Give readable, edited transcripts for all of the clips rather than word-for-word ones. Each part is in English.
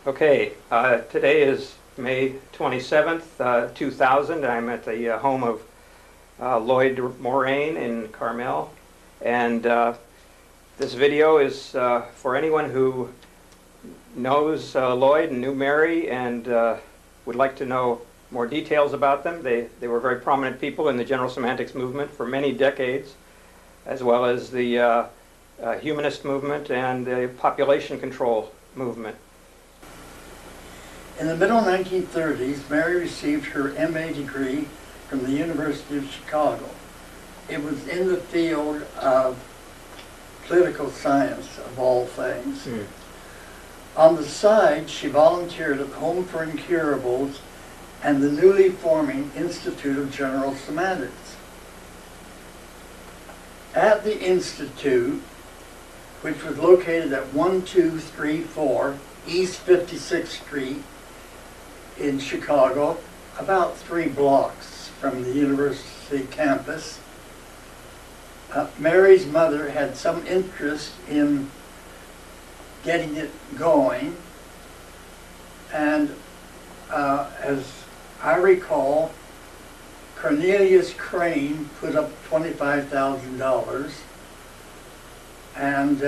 Okay, today is May 27th, 2000. I'm at the home of Lloyd Morain in Carmel, and this video is for anyone who knows Lloyd and knew Mary and would like to know more details about them. They were very prominent people in the general semantics movement for many decades, as well as the humanist movement and the population control movement. In the middle 1930s, Mary received her MA degree from the University of Chicago. It was in the field of political science, of all things. On the side, she volunteered at the Home for Incurables and the newly forming Institute of General Semantics. At the Institute, which was located at 1234 East 56th Street in Chicago, about 3 blocks from the university campus, Mary's mother had some interest in getting it going, and as I recall, Cornelius Crane put up $25,000, and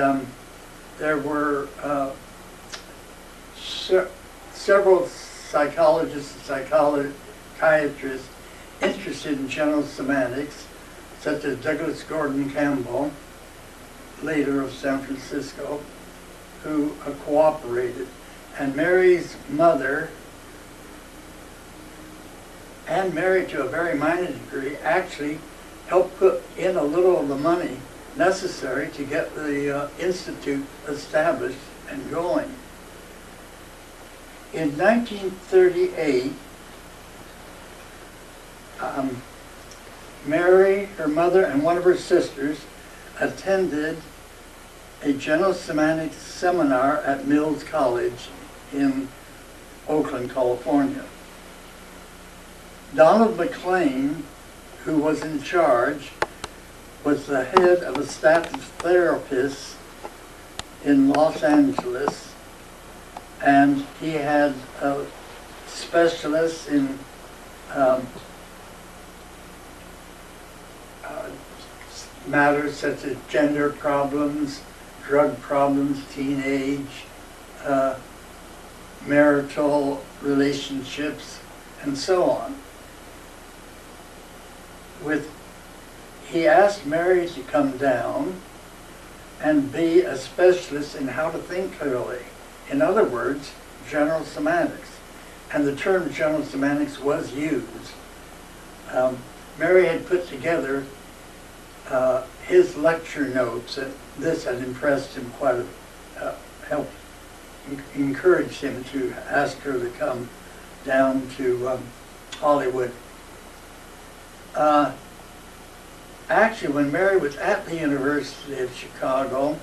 there were several psychologists and psychiatrists interested in general semantics, such as Douglas Gordon Campbell, later of San Francisco, who cooperated. And Mary's mother, and Mary to a very minor degree, actually helped put in a little of the money necessary to get the institute established and going. In 1938, Mary, her mother, and one of her sisters attended a general semantics seminar at Mills College in Oakland, California. Donald McLean, who was in charge, was the head of a staff of therapists in Los Angeles, and he had specialists in matters such as gender problems, drug problems, teenage, marital relationships, and so on. He asked Mary to come down and be a specialist in how to think clearly. In other words, general semantics. And the term general semantics was used. Mary had put together his lecture notes, and this had impressed him quite helped encourage him to ask her to come down to Hollywood. Actually, when Mary was at the University of Chicago,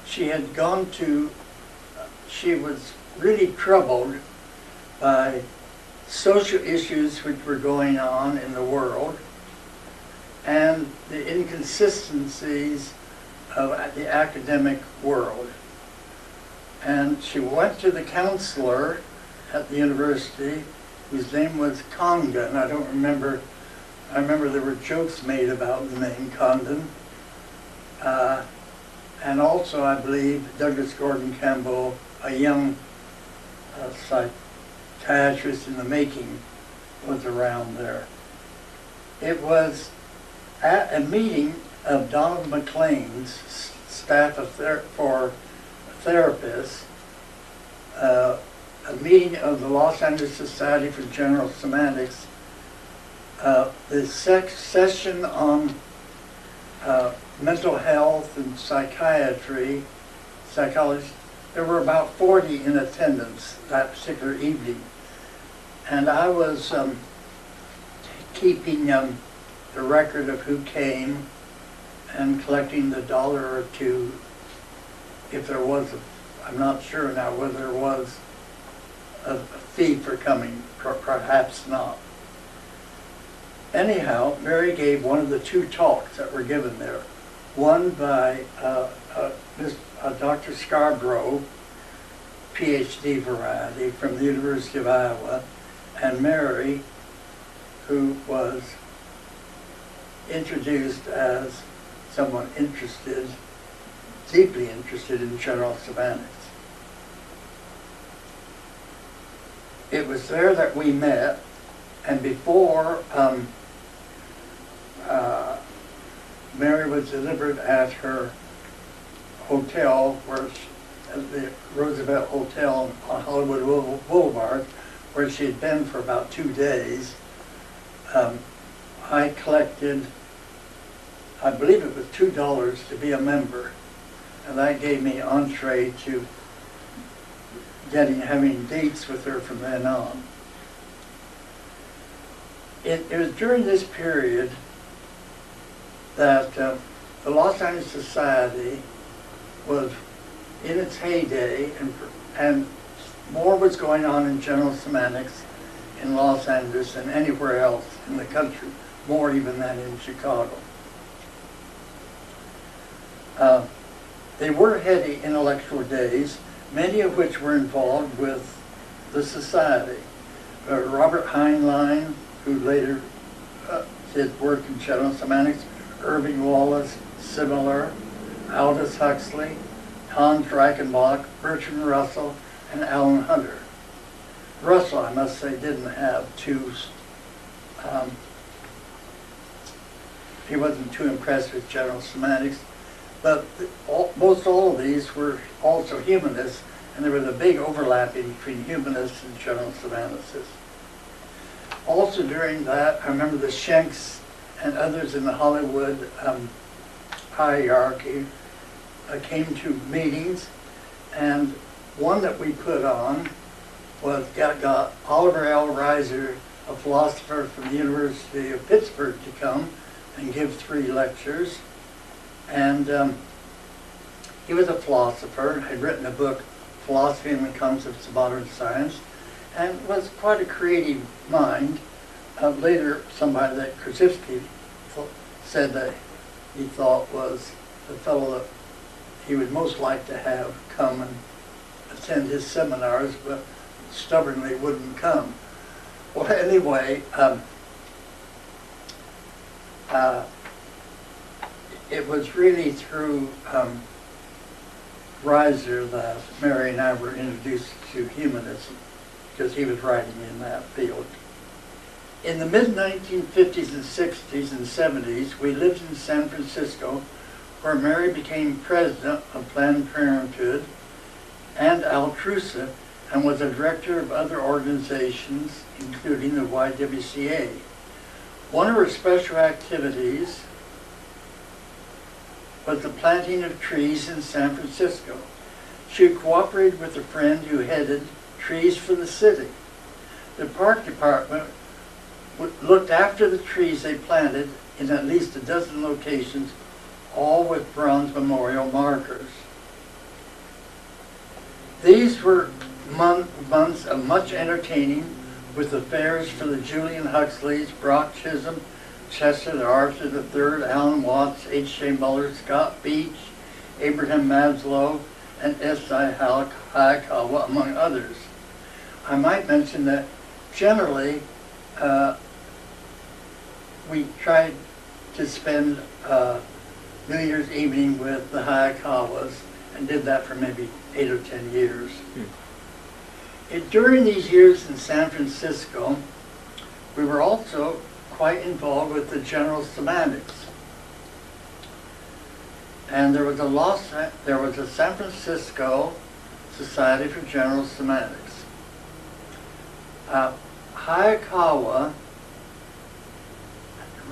she was really troubled by social issues which were going on in the world and the inconsistencies of the academic world. And she went to the counselor at the university, whose name was Condon. I remember there were jokes made about the name Condon. And also, I believe, Douglas Gordon Campbell, a young psychiatrist in the making, was around there. It was at a meeting of Donald McLean's staff for therapists, a meeting of the Los Angeles Society for General Semantics, the session on mental health and psychology. There were about 40 in attendance that particular evening. And I was keeping the record of who came and collecting the $1 or $2, if there was I'm not sure now whether there was a fee for coming, perhaps not. Anyhow, Mary gave one of the 2 talks that were given there. One by Dr. Scarborough, PhD variety from the University of Iowa, and Mary, who was introduced as someone interested, deeply interested in general semantics. It was there that we met, and before Mary was delivered at her hotel, at the Roosevelt Hotel on Hollywood Boulevard, where she had been for about 2 days. I collected, I believe it was $2 to be a member, and that gave me entree to having dates with her from then on. It was during this period that the Los Angeles Society was in its heyday, and more was going on in general semantics in Los Angeles than anywhere else in the country, more even than in Chicago. They were heady intellectual days, many of which were involved with the Society. Robert Heinlein, who later did work in general semantics, Irving Wallace, similar, Aldous Huxley, Hans Reichenbach, Bertrand Russell, and Alan Hunter. Russell, I must say, didn't have he wasn't too impressed with general semantics, but most all of these were also humanists, and there was a big overlapping between humanists and general semanticists. Also during that, I remember the Schenks and others in the Hollywood hierarchy came to meetings, and one that we put on was got Oliver L. Reiser, a philosopher from the University of Pittsburgh, to come and give 3 lectures. And he was a philosopher, had written a book, Philosophy and the Concepts of Modern Science, and was quite a creative mind. Later, somebody that Korzybski said that he thought was the fellow that he would most like to have come and attend his seminars, but stubbornly wouldn't come. Well, anyway, it was really through Reiser that Mary and I were introduced to humanism, because he was writing in that field. In the mid-1950s and 60s and 70s, we lived in San Francisco, where Mary became president of Planned Parenthood and Altrusa, and was a director of other organizations, including the YWCA. One of her special activities was the planting of trees in San Francisco. She cooperated with a friend who headed Trees for the City. The park department looked after the trees they planted in at least a dozen locations, all with bronze memorial markers. These were months of much entertaining, with affairs for the Julian Huxleys, Brock Chisholm, Chester Arthur III, Alan Watts, H.J. Muller, Scott Beach, Abraham Maslow, and S.I. Hayakawa, among others. I might mention that generally we tried to spend New Year's evening with the Hayakawas, and did that for maybe 8 or 10 years. During these years in San Francisco, we were also quite involved with the general semantics. And there was a San Francisco Society for General Semantics. Hayakawa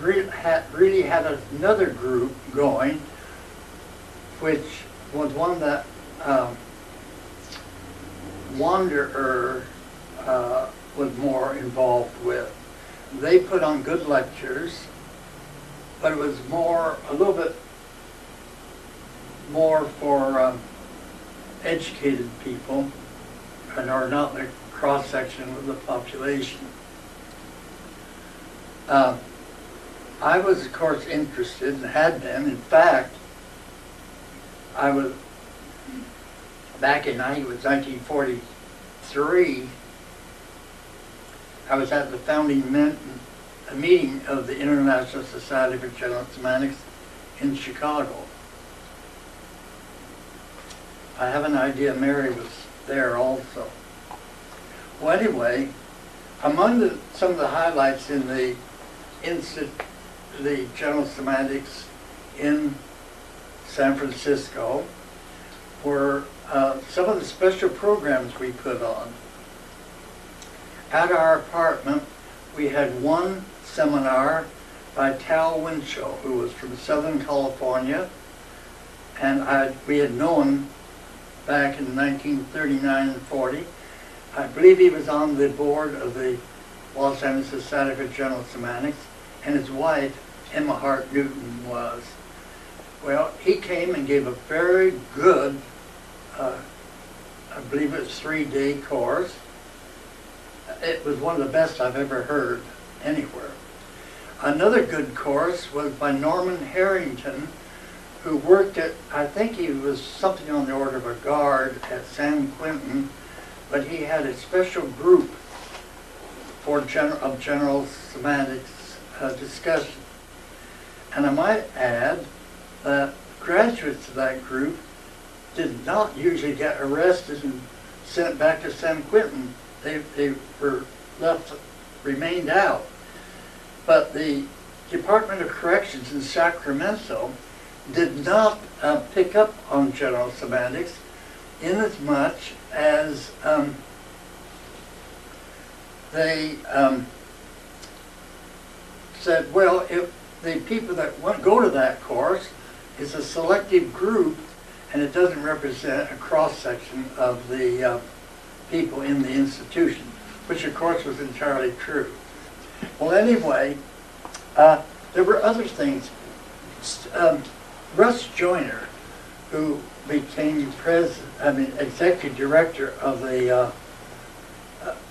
really had another group going, which was one that Wanderer was more involved with. They put on good lectures, but it was a little bit more for educated people, and are not the cross-section of the population. I was, of course, interested, and had been. In fact, I was back in, I think it was 1943, I was at the founding meeting of the International Society for General Semantics in Chicago. I have an idea Mary was there also. Well, anyway, among some of the highlights in the General Semantics in San Francisco were some of the special programs we put on. At our apartment, we had one seminar by Tal Winchell, who was from Southern California, and we had known back in 1939 and 40. I believe he was on the board of the Los Angeles Society for General Semantics, and his wife, Emma Hart Newton, was. Well, he came and gave a very good, I believe it was 3-day course. It was one of the best I've ever heard anywhere. Another good course was by Norman Harrington, who worked at, I think he was something on the order of a guard at San Quentin, but he had a special group for general semantics discussion. And I might add that graduates of that group did not usually get arrested and sent back to San Quentin. They were remained out. But the Department of Corrections in Sacramento did not pick up on general semantics inasmuch as they said, well, if the people that go to that course is a selective group and it doesn't represent a cross-section of the people in the institution, which of course was entirely true. Well, anyway, there were other things. Russ Joyner, who became executive director of the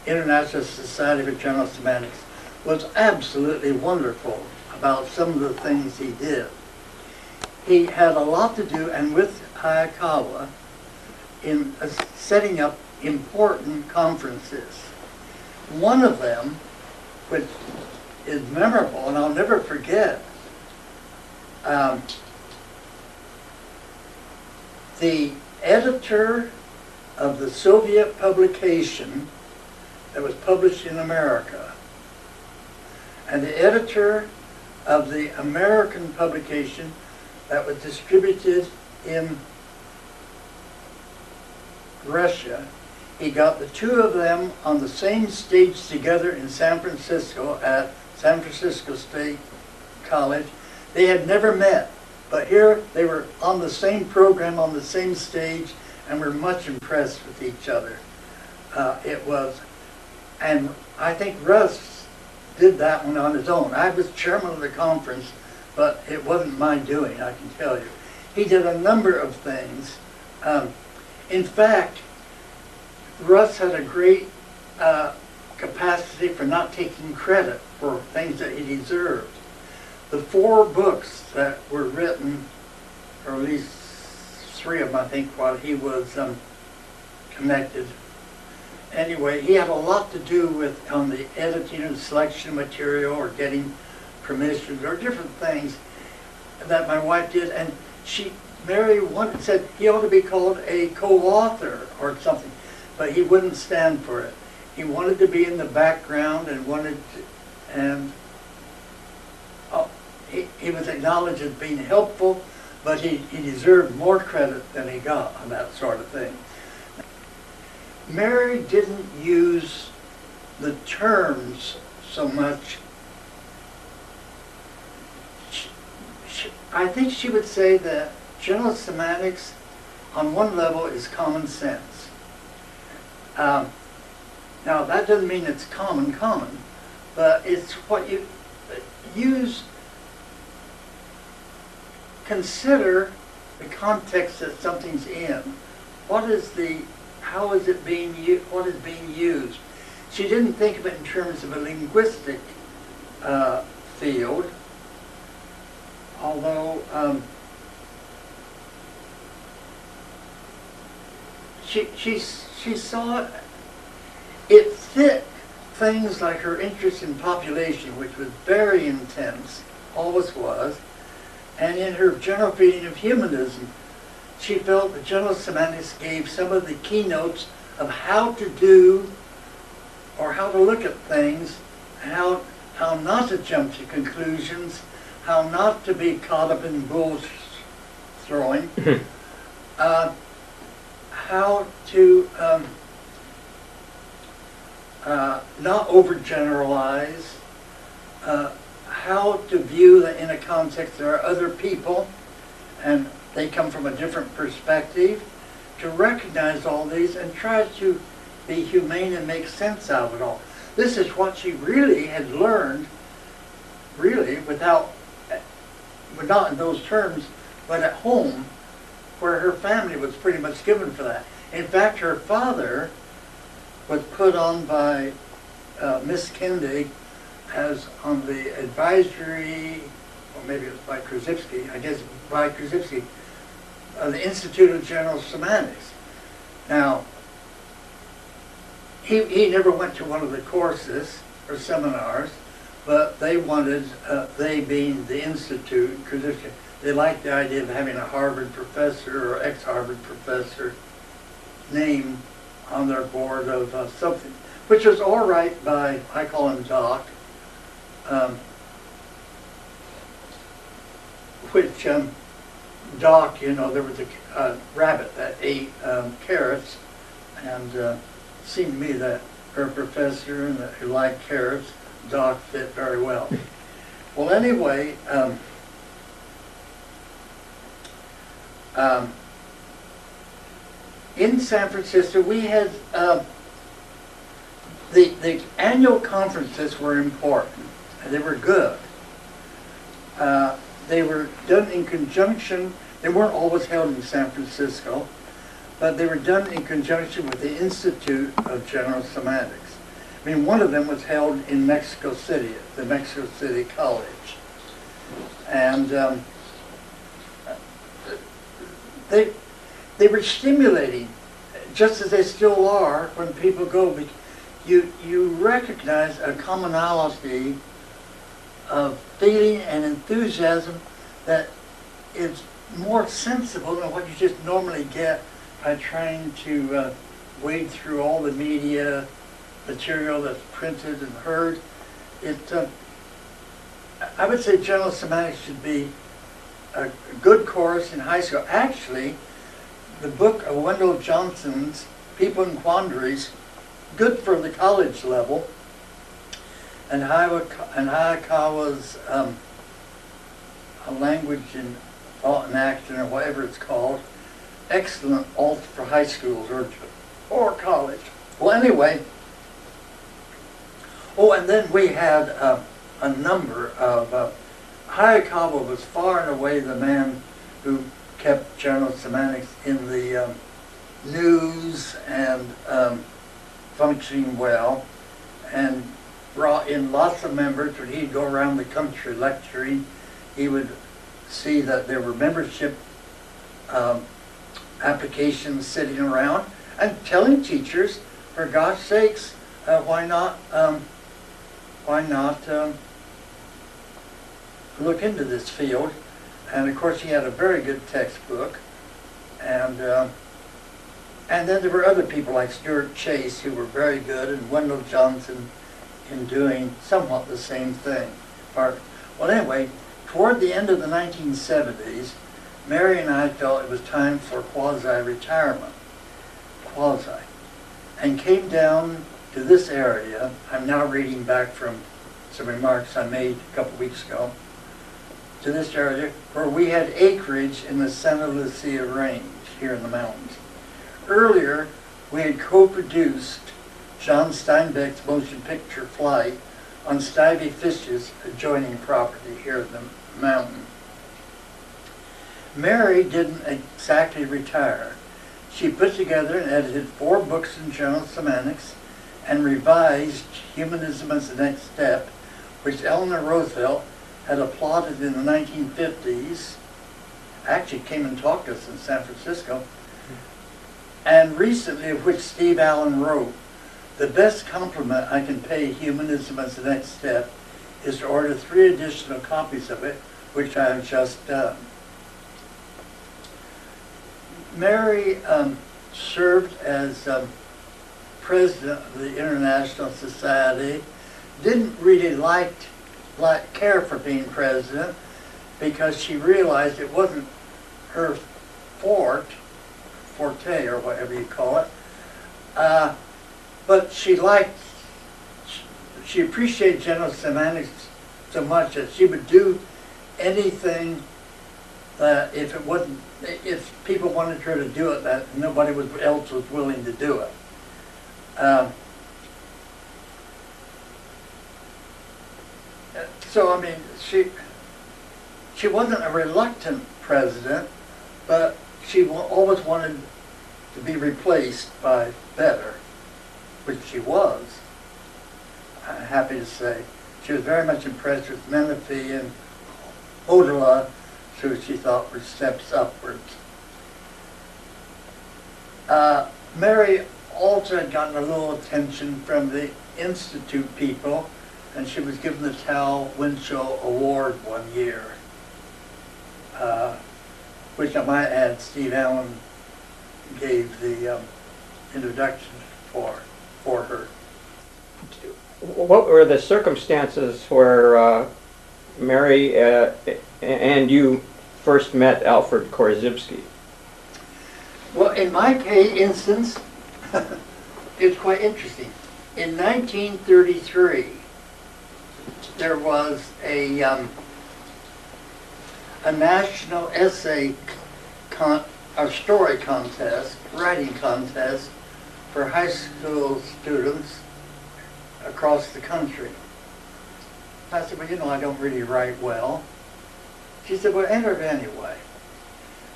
International Society for General Semantics, was absolutely wonderful about some of the things he did. He had a lot to do, and with Hayakawa, in setting up important conferences. One of them, which is memorable, and I'll never forget, the editor of the Soviet publication that was published in America, and the editor of the American publication that was distributed in Russia, he got the two of them on the same stage together in San Francisco at San Francisco State College. They had never met, but here they were on the same program, on the same stage, and were much impressed with each other. And I think Russ did that one on his own. I was chairman of the conference, but it wasn't my doing, I can tell you. He did a number of things. In fact, Russ had a great capacity for not taking credit for things that he deserved. The 4 books that were written, or at least 3 of them, I think, while he was connected. Anyway, he had a lot to do with on the editing and selection material, or getting permissions, or different things that my wife did. And Mary said he ought to be called a co-author or something, but he wouldn't stand for it. He wanted to be in the background and he was acknowledged as being helpful, but he deserved more credit than he got on that sort of thing. Mary didn't use the terms so much. I think she would say that general semantics on one level is common sense. Now that doesn't mean it's common, but it's what you use. Consider the context that something's in. How is it being used? What is being used? She didn't think of it in terms of a linguistic field, although she saw it fit things like her interest in population, which was very intense, always was, and in her general feeling of humanism. She felt that general semantics gave some of the keynotes of how to do or how to look at things, how not to jump to conclusions, how not to be caught up in bull throwing, how to not overgeneralize, how to view that in a context there are other people and they come from a different perspective, to recognize all these and try to be humane and make sense out of it all. This is what she really had learned, really, not in those terms, but at home, where her family was pretty much given for that. In fact, her father was put on by Miss Kindig as on the advisory, or maybe it was by Korzybski, I guess by Korzybski, the Institute of General Semantics. Now, he never went to one of the courses or seminars, but they wanted, they being the Institute, Korzybski, they liked the idea of having a Harvard professor or ex-Harvard professor name on their board of something, which was all right by, I call him Doc, which Doc, you know, there was a rabbit that ate carrots, and seemed to me that her professor and who liked carrots, Doc fit very well. Well, anyway, in San Francisco, we had the annual conferences were important, and they were good. They were done in conjunction. They weren't always held in San Francisco, but they were done in conjunction with the Institute of General Semantics. I mean, one of them was held in Mexico City, at the Mexico City College. And they were stimulating, just as they still are when people go. You recognize a commonality of feeling and enthusiasm that is more sensible than what you just normally get by trying to wade through all the media material that's printed and heard. I would say general semantics should be a good course in high school. Actually, the book of Wendell Johnson's People in Quandaries, good for the college level, and Hayakawa's A Language in Thought and Action, or whatever it's called, excellent also for high schools or college. Well, anyway, and then we had a number of, Hayakawa was far and away the man who kept general semantics in the news and functioning well, and brought in lots of members. When he'd go around the country lecturing, he would see that there were membership applications sitting around and telling teachers, for God's sakes, why not look into this field? And of course he had a very good textbook, and then there were other people like Stuart Chase who were very good, and Wendell Johnson in doing somewhat the same thing. Well, anyway, toward the end of the 1970s, Mary and I felt it was time for quasi-retirement, and came down to this area. I'm now reading back from some remarks I made a couple weeks ago, to this area where we had acreage in the Santa Lucia Range here in the mountains. Earlier, we had co-produced John Steinbeck's motion picture Flight on Stivey Fish's adjoining property here in the mountain. Mary didn't exactly retire. She put together and edited 4 books in general semantics and revised Humanism as the Next Step, which Eleanor Roosevelt had applauded in the 1950s. Actually came and talked to us in San Francisco. And recently, of which Steve Allen wrote, the best compliment I can pay humanism as the next step is to order 3 additional copies of it, which I have just done. Mary served as president of the International Society, didn't really care for being president because she realized it wasn't her forte or whatever you call it, but she appreciated general semantics so much that she would do anything that if people wanted her to do it, that nobody else was willing to do it. So I mean, she wasn't a reluctant president, but she always wanted to be replaced by better, which she was. I'm happy to say. She was very much impressed with Menifee and Odola, who she thought were steps upwards. Mary also had gotten a little attention from the Institute people, and she was given the Tal Winchell Award one year, which I might add Steve Allen gave the introduction for her. What were the circumstances where Mary and you first met Alfred Korzybski? Well, in my instance, it's quite interesting. In 1933, there was a national essay story contest, writing contest for high school students across the country. I said, well, you know, I don't really write well. She said, well, enter it anyway.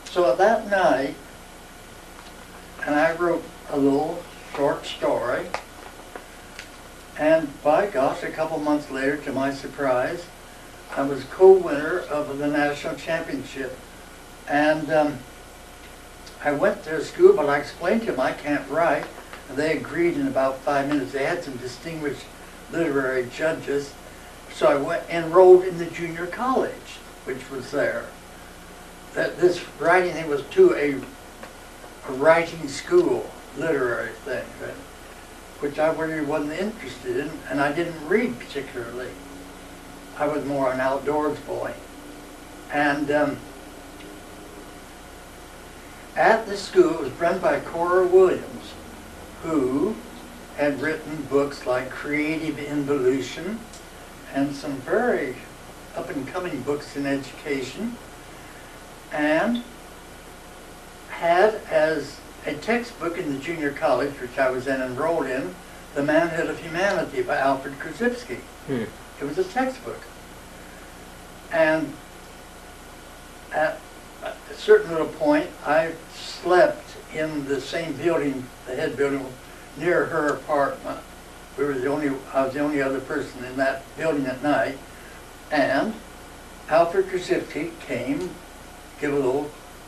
So that night, and I wrote a little short story, and by gosh, a couple months later, to my surprise, I was co-winner of the national championship. And I went to school, but I explained to them I can't write, and they agreed in about 5 minutes. They had some distinguished literary judges, so I enrolled in the junior college, which was there. This writing thing was to a writing school, literary thing, right? Which I really wasn't interested in, and I didn't read particularly. I was more an outdoors boy. And at the school, it was run by Cora Williams, who had written books like Creative Involution and some very up-and-coming books in education, and had as a textbook in the junior college, which I was then enrolled in, The Manhood of Humanity by Alfred Korzybski. It was a textbook. And at a certain little point, I slept in the same building, the head building, near her apartment. I was the only other person in that building at night. And Alfred Korzybski came, give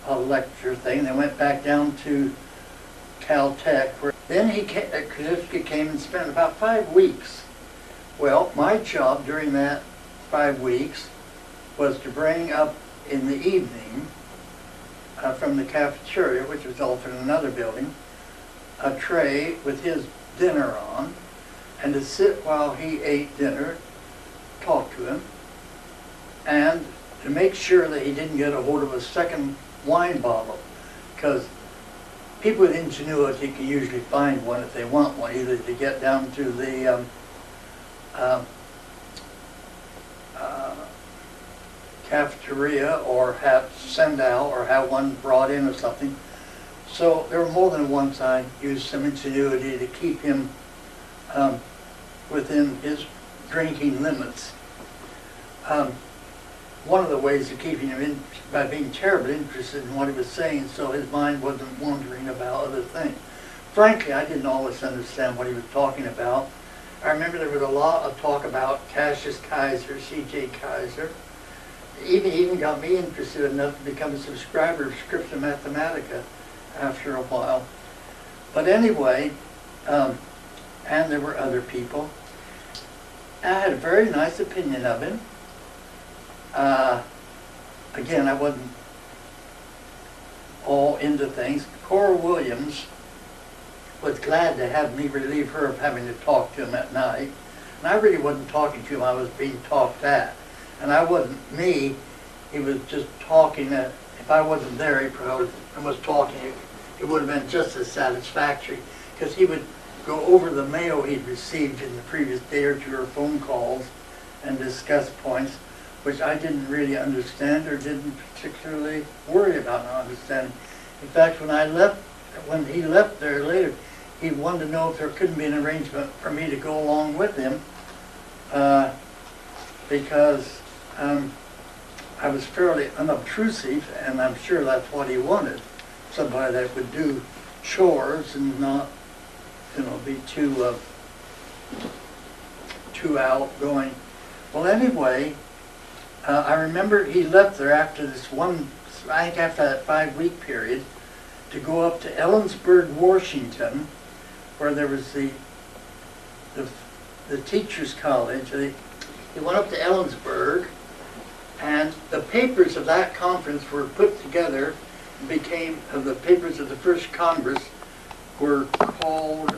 a lecture thing. They went back down to Caltech. Then Korzybski came and spent about 5 weeks. Well, my job during that 5 weeks was to bring up in the evening from the cafeteria, which was also in another building, a tray with his dinner on, and to sit while he ate dinner, talk to him, and to make sure that he didn't get a hold of a second wine bottle, because people with ingenuity can usually find one if they want one, either to get down to the cafeteria or send out or have one brought in or something. So there were more than once I used some ingenuity to keep him within his drinking limits. One of the ways of keeping him in, by being terribly interested in what he was saying, so his mind wasn't wandering about other things. Frankly, I didn't always understand what he was talking about. I remember there was a lot of talk about Cassius Kaiser, C.J. Kaiser. Even got me interested enough to become a subscriber of Scripta Mathematica after a while. But anyway, and there were other people. I had a very nice opinion of him. Again, I wasn't all into things. Cora Williams was glad to have me relieve her of having to talk to him at night. And I really wasn't talking to him, I was being talked at. And I wasn't me, he was just talking that if I wasn't there, he probably was talking, it would have been just as satisfactory, because he would go over the mail he'd received in the previous day or two, or phone calls, and discuss points which I didn't really understand or didn't particularly worry about not understanding. In fact, when he left there later, he wanted to know if there couldn't be an arrangement for me to go along with him, because I was fairly unobtrusive, and I'm sure that's what he wanted. Somebody that would do chores and not, be too outgoing. Well, anyway, I remember he left there after this one, I think after that 5-week period, to go up to Ellensburg, Washington, where there was the teachers' college. He went up to Ellensburg, and the papers of that conference were put together, became the papers of the first Congress were called,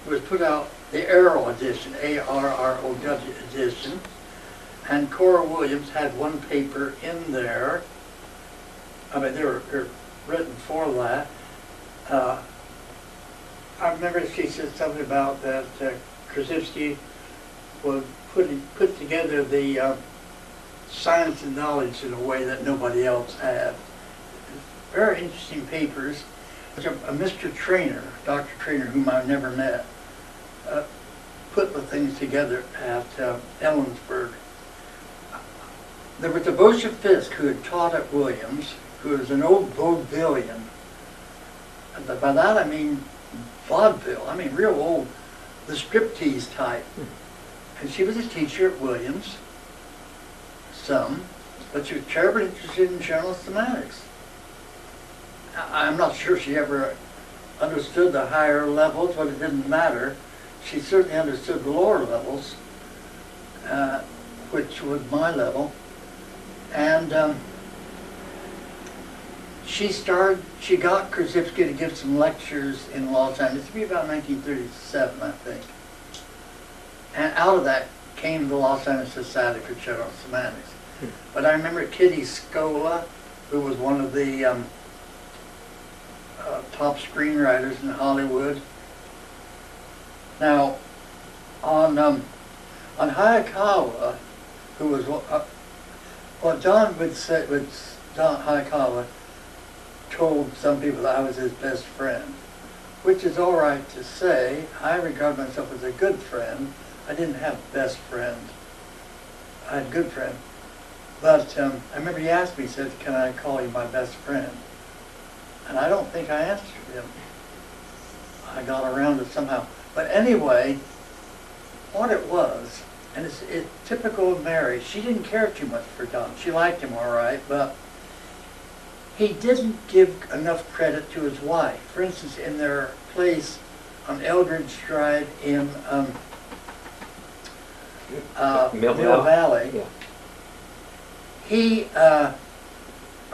was put out the Arrow edition, A-R-R-O-W edition, and Cora Williams had one paper in there. I mean, they were written for that. I remember she said something about that Korzybski was put together the science and knowledge in a way that nobody else had. Very interesting papers. A Mr. Trainer, Dr. Trainer, whom I've never met, put the things together at Ellensburg. There was a Bosha Fisk who had taught at Williams, who was an old vaudevillian. And by that I mean vaudeville, I mean real old, the striptease type. And she was a teacher at Williams, but she was terribly interested in general semantics. I'm not sure she ever understood the higher levels, but it didn't matter. She certainly understood the lower levels, which was my level. And she got Korzybski to give some lectures in Los Angeles. It would be about 1937, I think. And out of that came the Los Angeles Society for General Semantics. But I remember Kitty Scola, who was one of the top screenwriters in Hollywood. Now, on Hayakawa, who was what Don would say, Don Hayakawa told some people that I was his best friend, which is all right to say. I regard myself as a good friend. I didn't have a best friend. I had a good friend. But I remember he asked me, he said, "Can I call you my best friend?" And I don't think I answered him. I got around it somehow. But anyway, what it was, and it's typical of Mary, she didn't care too much for Don. She liked him all right, but he didn't give enough credit to his wife. For instance, in their place on Eldridge Drive in Mill Valley, yeah. He,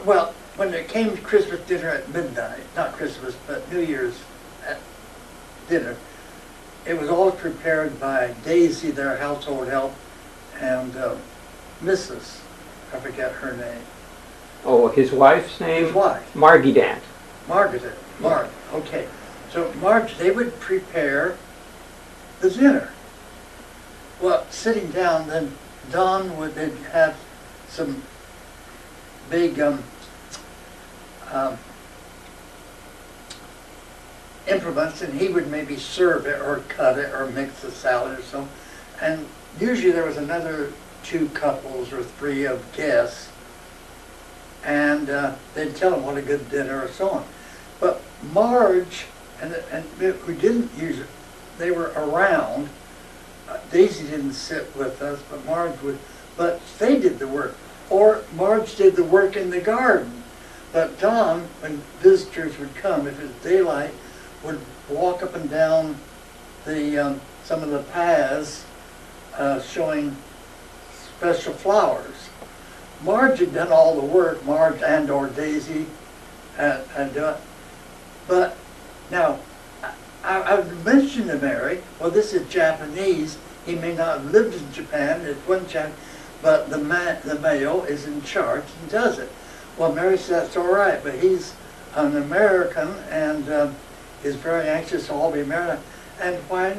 well, when it came to Christmas dinner at midnight, not Christmas, but New Year's at dinner, it was all prepared by Daisy, their household help, and Mrs., I forget her name. Oh, his wife's name? His wife. Margie Dant. Margaret, okay. So Marge, they would prepare the dinner. Well, sitting down, then Don would have some big implements, and he would maybe serve it or cut it or mix the salad or so. And usually there was another 2 couples or 3 of guests, and they'd tell them what a good dinner or so on. But Marge, and who didn't use it, they were around. Daisy didn't sit with us, but Marge would. But they did the work. Or Marge did the work in the garden. But Don, when visitors would come, if it was daylight, would walk up and down the some of the paths showing special flowers. Marge had done all the work, Marge and or Daisy, but now I mentioned to Mary, well, this is Japanese. He may not have lived in Japan. It's one Japan, but the male is in charge and does it. Well, Mary said that's all right, but he's an American and is very anxious to all be American. And why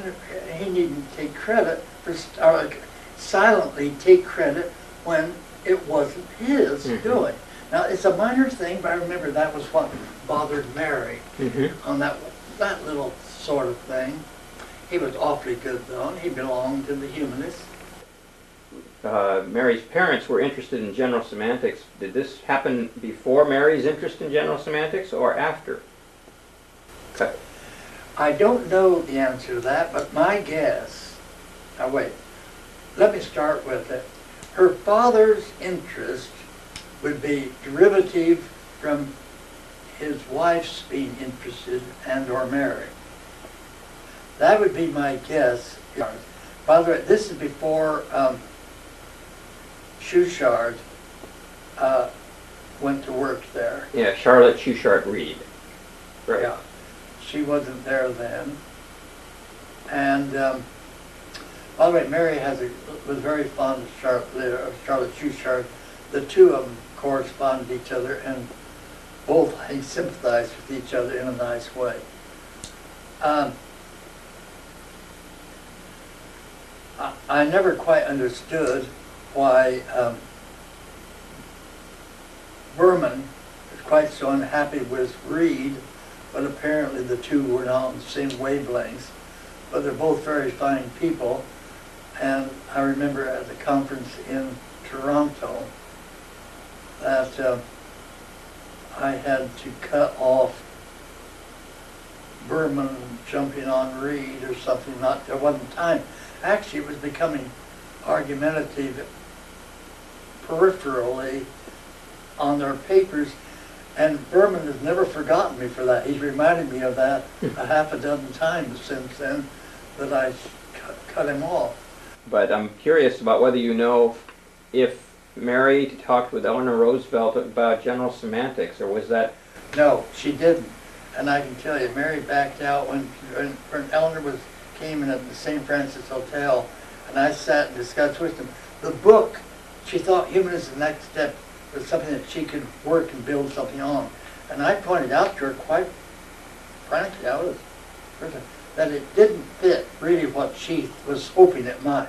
he needn't take credit for silently take credit when it wasn't his doing. Now it's a minor thing, but I remember that was what bothered Mary on that little sort of thing. He was awfully good though, and he belonged to the humanists. Mary's parents were interested in general semantics. Did this happen before Mary's interest in general semantics or after? Okay. I don't know the answer to that, but my guess, now wait, let me start with it. Her father's interest would be derivative from his wife's being interested and or married. That would be my guess. By the way, this is before Schuchard went to work there. Yeah, Charlotte Schuchard Reed. Right. Yeah, she wasn't there then. And by the way, Mary was very fond of Charlotte Schuchard. The two of them corresponded with each other and both sympathized with each other in a nice way. I never quite understood why Berman was quite so unhappy with Reed, but apparently the two were not on the same wavelengths. But they're both very fine people. And I remember at the conference in Toronto that I had to cut off Berman jumping on Reed or something. There wasn't time. Actually, it was becoming argumentative peripherally on their papers, and Berman has never forgotten me for that. He's reminded me of that a half a dozen times since then that I cut him off. But I'm curious about whether you know if Mary talked with Eleanor Roosevelt about general semantics, or was that... No, she didn't. And I can tell you, Mary backed out when Eleanor came in at the St. Francis Hotel, and I sat and discussed with them. The book, she thought humanism, the next step, was something that she could work and build something on. And I pointed out to her quite frankly, that it didn't fit really what she was hoping it might.